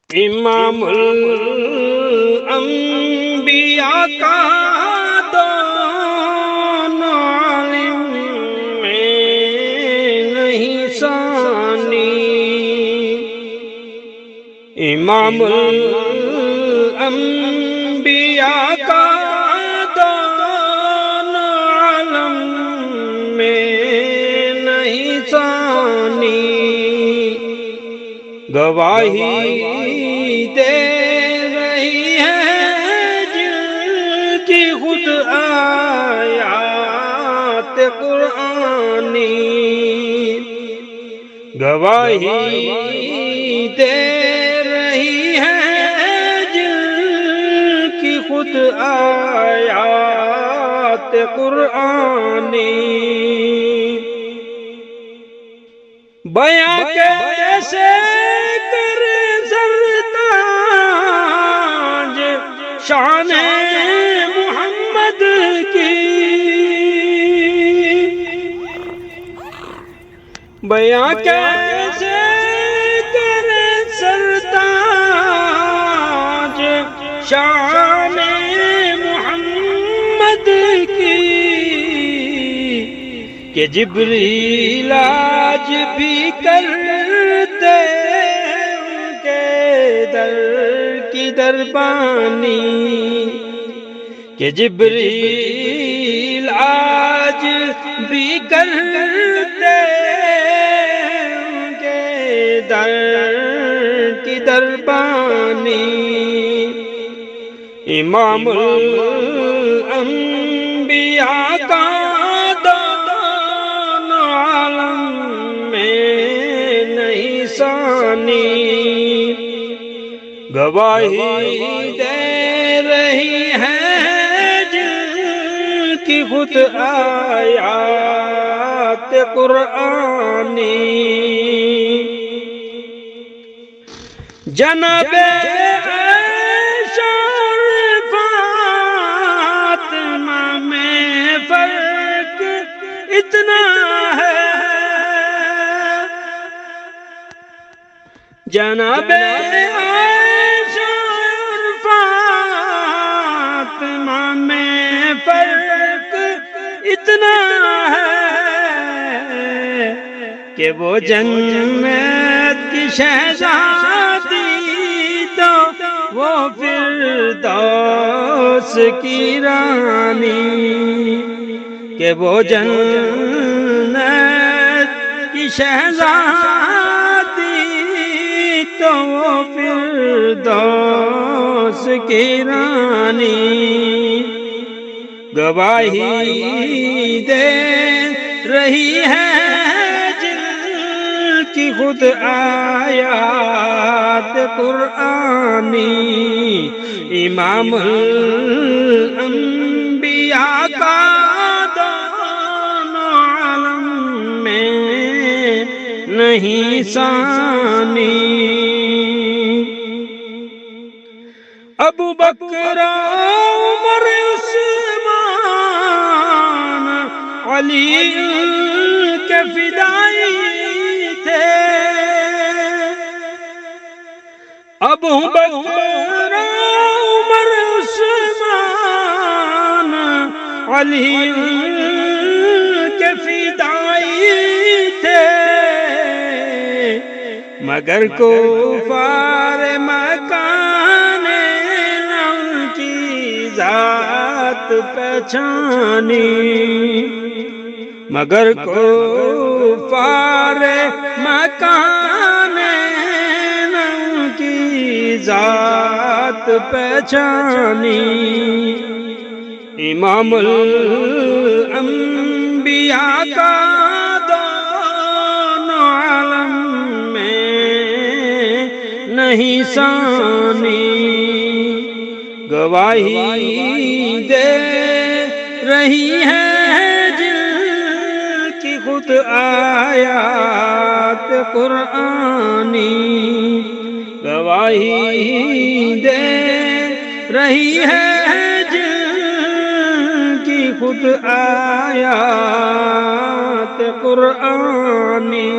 امام الانبیاء کا دونوں عالم میں نہیں ثانی، امام الانبیاء کا دونوں عالم میں نہیں ثانی، گواہی دے رہی ہے جن کی خود آیات قرآنی، گواہی دے رہی ہے جن کی خود آیات قرآنی، بیاں کیسے شان محمد کی، بیاں کیسے کرے سرتاج شان محمد کی، کہ جبریل آج بھی کرتے ان کے در کی دربانی، کہ جبریل آج بھی کرتے ان کے در کی دربانی، امام الانبیاء کا دونوں عالم میں نہیں ثانی، گواہی دے رہی ہے جن کی خود آیات قرآنی، جناب عائشہ اور فاطمہ میں فرق اتنا ہے، جناب میں فرق اتنا ہے کہ وہ جنت کی شہزادی تو وہ فردوس کی رانی، کہ وہ جنت کی شہزادی تو وہ فردوس کی رانی، گواہی دے رہی ہے جن کی خود آیات قرآنی، امام الانبیاء کا دونوں عالم میں نہیں ثانی، ابو بکر عمر عثمان علی کے فدائی تھے، ابو بکر عمر عثمان علی کے فدائی تھے، مگر کفار مکان ذات پہچانی، مگر کفار مکان کی ذات پہچانی، امام الانبیاء کا دونوں عالم میں نہیں ثانی، گواہی دے رہی ہے جن کی خود آیات قرآنی، گواہی دے رہی ہے جن کی خود آیات قرآنی۔